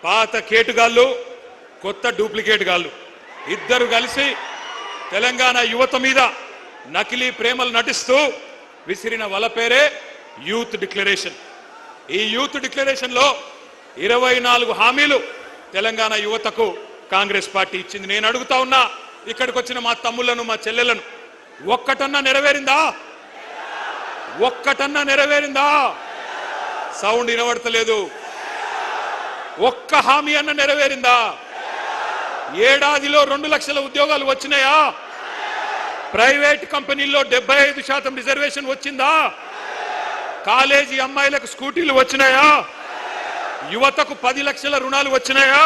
పాత కేటుగాళ్ళు కొత్త డూప్లికేట్ గాళ్ళు ఇద్దరు కలిసి తెలంగాణ యువత మీద నకిలీ ప్రేమలు నటిస్తూ విసిరిన వల పేరే యూత్ డిక్లరేషన్. ఈ యూత్ డిక్లరేషన్ లో 24 హామీలు తెలంగాణ యువతకు కాంగ్రెస్ పార్టీ ఇచ్చింది. నేను అడుగుతా ఉన్నా, ఇక్కడికి వచ్చిన మా తమ్ముళ్లను మా చెల్లెలను, ఒక్కటన్నా నెరవేరిందా? ఒక్కటన్నా నెరవేరిందా? సౌండ్ వినబడతలేదు. ఒక్క హామీ అన్న నెరవేరిందా? ఏడాదిలో 2 లక్షల ఉద్యోగాలు వచ్చినాయా? ప్రైవేట్ కంపెనీల్లో 75% రిజర్వేషన్ వచ్చిందా? కాలేజీ అమ్మాయిలకు స్కూటీలు వచ్చినాయా? యువతకు 10 లక్షల రుణాలు వచ్చినాయా?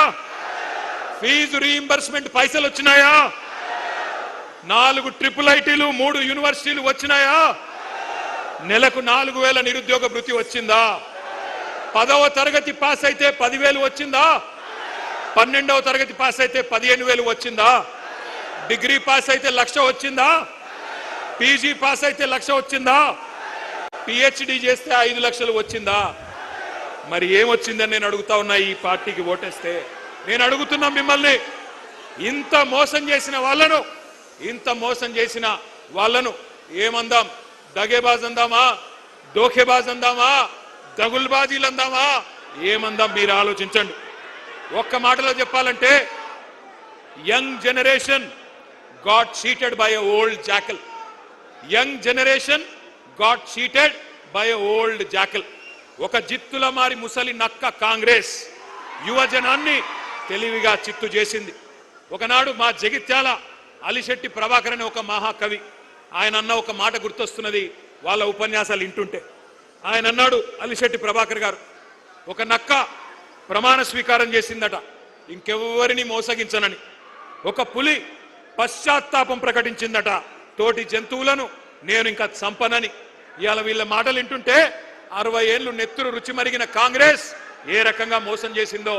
ఫీజు రీయింబర్స్మెంట్ పైసలు వచ్చినాయా? 4 ట్రిపుల్ ఐటీలు 3 యూనివర్సిటీలు వచ్చినాయా? నెలకు 4,000 నిరుద్యోగ భృతి వచ్చిందా? 10వ తరగతి పాస్ అయితే 10,000 వచ్చిందా? 12వ తరగతి పాస్ అయితే 15,000 వచ్చిందా? డిగ్రీ పాస్ అయితే 1,00,000 వచ్చిందా? పీజీ పాస్ అయితే 1,00,000 వచ్చిందా? పిహెచ్డి చేస్తే 5 లక్షలు వచ్చిందా? మరి ఏమొచ్చిందని నేను అడుగుతా ఉన్నా. ఈ పార్టీకి ఓటేస్తే నేను అడుగుతున్నా మిమ్మల్ని, ఇంత మోసం చేసిన వాళ్ళను ఏమందాం? దగేబాజ్ అందామా? దోఖేబాజ్ అందామా? దగుల్బాజీలు అందామా? ఏమందాం? మీరు ఆలోచించండి. ఒక్క మాటలో చెప్పాలంటే, young generation got cheated by a old jackal. Young generation got cheated by a old jackal. ఒక జిత్తుల మారి ముసలి నక్క కాంగ్రెస్ యువజనాన్ని తెలివిగా చిత్తు చేసింది. ఒకనాడు మా జగిత్యాల అలిశెట్టి ప్రభాకర్ అనే ఒక మహాకవి, ఆయన అన్న ఒక మాట గుర్తొస్తున్నది వాళ్ళ ఉపన్యాసాలు వింటుంటే. ఆయన అన్నాడు, అలిశెట్టి ప్రభాకర్ గారు, ఒక నక్క ప్రమాణ స్వీకారం చేసిందట ఇంకెవ్వరిని మోసగించనని. ఒక పులి పశ్చాత్తాపం ప్రకటించిందట, తోటి జంతువులను నేను ఇంకా చంపనని. ఇవాళ వీళ్ళ మాటలు వింటుంటే 60 ఏళ్లు నెత్తురు రుచి మరిగిన కాంగ్రెస్ ఏ రకంగా మోసం చేసిందో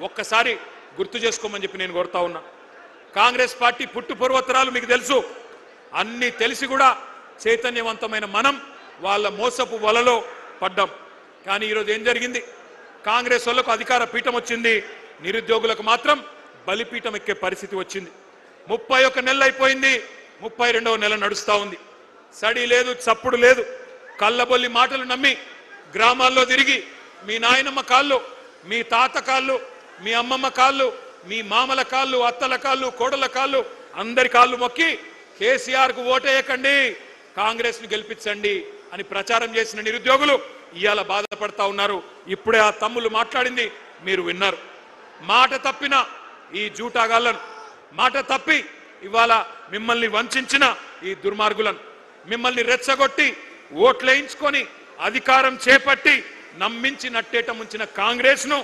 ఒక్కసారి గుర్తు చేసుకోమని చెప్పి నేను కోరుతా ఉన్నా. కాంగ్రెస్ పార్టీ పుట్టు పూర్వోత్తరాలు మీకు తెలుసు. అన్ని తెలిసి కూడా చైతన్యవంతమైన మనం వాళ్ళ మోసపు వలలో పడ్డాం. కానీ ఈరోజు ఏం జరిగింది? కాంగ్రెస్ వాళ్ళకు అధికార పీఠం వచ్చింది, నిరుద్యోగులకు మాత్రం బలిపీఠం ఎక్కే పరిస్థితి వచ్చింది. 31 నెలలు అయిపోయింది, 32వ నెల నడుస్తా ఉంది. సడి లేదు, చప్పుడు లేదు. కళ్ళబొల్లి మాటలు నమ్మి గ్రామాల్లో తిరిగి మీ నాయనమ్మ కాళ్ళు, మీ తాత కాళ్ళు, మీ అమ్మమ్మ కాళ్ళు, మీ మామల కాళ్ళు, అత్తల కాళ్ళు, కోడల కాళ్ళు, అందరి కాళ్ళు మొక్కి కేసీఆర్కు ఓటేయకండి, కాంగ్రెస్ ను గెలిపించండి అని ప్రచారం చేసిన నిరుద్యోగులు ఇవాళ బాధపడతా ఉన్నారు. ఇప్పుడే ఆ తమ్ముళ్ళు మాట్లాడింది మీరు విన్నారు. మాట తప్పిన ఈ జూటాగాళ్లను, మాట తప్పి ఇవాళ మిమ్మల్ని వంచిన ఈ దుర్మార్గులను, మిమ్మల్ని రెచ్చగొట్టి ఓట్లేయించుకొని అధికారం చేపట్టి నమ్మించి నట్టేట ముంచిన కాంగ్రెస్ ను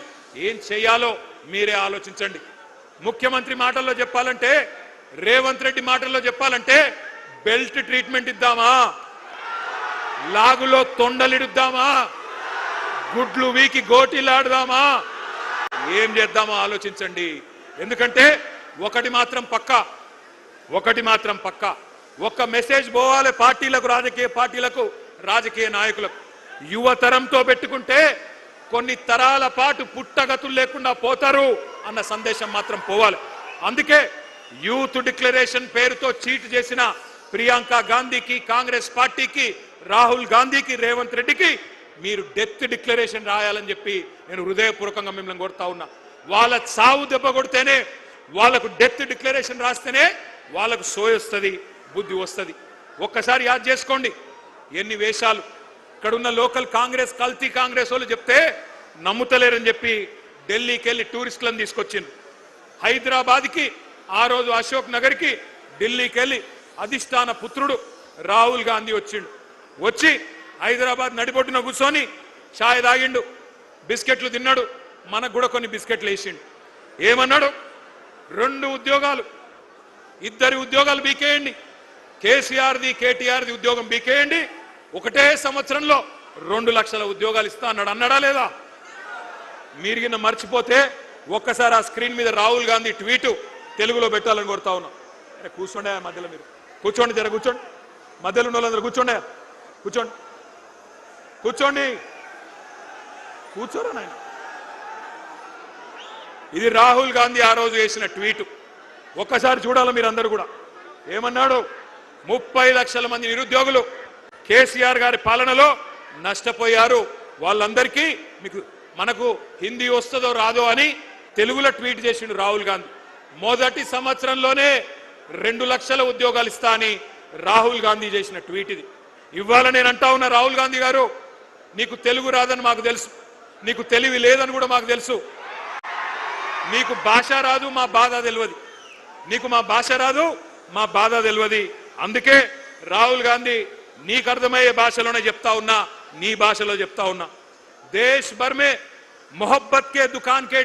ఏం చేయాలో మీరే ఆలోచించండి. ముఖ్యమంత్రి మాటల్లో చెప్పాలంటే, రేవంత్ రెడ్డి మాటల్లో చెప్పాలంటే, బెల్ట్ ట్రీట్మెంట్ ఇద్దామా? లాగులో తొండలిడుద్దామా? గుడ్లు వీకి గోటీలాడదామా? ఏం చేద్దామో ఆలోచించండి. ఎందుకంటే ఒకటి మాత్రం పక్కా, ఒక్క మెసేజ్ పోవాలి పార్టీలకు, రాజకీయ పార్టీలకు, రాజకీయ నాయకులకు. యువతరంతో పెట్టుకుంటే కొన్ని తరాల పాటు పుట్టగతులు లేకుండా పోతారు అన్న సందేశం మాత్రం పోవాలి. అందుకే యూత్ డిక్లరేషన్ పేరుతో చీట్ చేసిన ప్రియాంక గాంధీకి, కాంగ్రెస్ పార్టీకి, రాహుల్ గాంధీకి, రేవంత్ రెడ్డికి మీరు డెత్ డిక్లరేషన్ రాయాలని చెప్పి నేను హృదయపూర్వకంగా మిమ్మల్ని కోరుతా ఉన్నా. వాళ్ళ చావు దెబ్బ కొడితేనే, వాళ్ళకు డెత్ డిక్లరేషన్ రాస్తేనే వాళ్ళకు సోయొస్తుంది, బుద్ధి వస్తుంది. ఒక్కసారి యాద్ చేసుకోండి ఎన్ని వేషాలు. ఇక్కడున్న లోకల్ కాంగ్రెస్, కల్తీ కాంగ్రెస్ వాళ్ళు చెప్తే నమ్ముతలేరని చెప్పి ఢిల్లీకి వెళ్ళి టూరిస్టులను తీసుకొచ్చిండ్రు. హైదరాబాద్కి, ఆ రోజు అశోక్ నగర్కి, ఢిల్లీకి వెళ్ళి అధిష్టాన పుత్రుడు రాహుల్ గాంధీ వచ్చి హైదరాబాద్ నడిబొడ్డున కూర్చొని ఛాయ్ తాగిండు, బిస్కెట్లు తిన్నాడు, మనకు కూడా కొన్ని బిస్కెట్లు వేసిండు. ఏమన్నాడు? 2 ఉద్యోగాలు, 2 ఉద్యోగాలు బీకేయండి, కేసీఆర్ది కేటీఆర్ది ఉద్యోగం బీకేయండి, ఒకటే సంవత్సరంలో 2 లక్షల ఉద్యోగాలు ఇస్తా అన్నాడు. అన్నాడా లేదా? మీరు కింద మర్చిపోతే ఒక్కసారి ఆ స్క్రీన్ మీద రాహుల్ గాంధీ ట్వీటు తెలుగులో పెట్టాలని కోరుతా ఉన్నాం. కూర్చోండి మధ్యలో, మీరు కూర్చోండి, జర కూర్చోండి, మధ్యలో ఉన్న వాళ్ళందరూ కూర్చోండి, కూర్చోండి, కూర్చోరా నాయన. ఇది రాహుల్ గాంధీ ఆ రోజు చేసిన ట్వీట్. ఒక్కసారి చూడాలి మీరందరూ కూడా. ఏమన్నాడు? 30 లక్షల మంది నిరుద్యోగులు కేసీఆర్ గారి పాలనలో నష్టపోయారు. వాళ్ళందరికీ మనకు హిందీ వస్తుందో రాదో అని తెలుగులో ట్వీట్ చేసిండు రాహుల్ గాంధీ. మొదటి సంవత్సరంలోనే 2 లక్షల ఉద్యోగాలు ఇస్తా అని రాహుల్ గాంధీ చేసిన ట్వీట్ ఇది. ఇవాళ నేను అంటా ఉన్నా, రాహుల్ గాంధీ గారు, నీకు తెలుగు రాదని మాకు తెలుసు, నీకు తెలివి లేదని కూడా మాకు తెలుసు, నీకు భాష రాదు, మా బాధ తెలియదు, నీకు మా భాష రాదు, మా బాధ తెలియదు. అందుకే రాహుల్ గాంధీ నీకు అర్థమయ్యే భాషలోనే చెప్తా ఉన్నా, నీ భాషలో చెప్తా ఉన్నా. దేశ్ భర్ మే మొహబ్బత్ కే దుకాన్ కే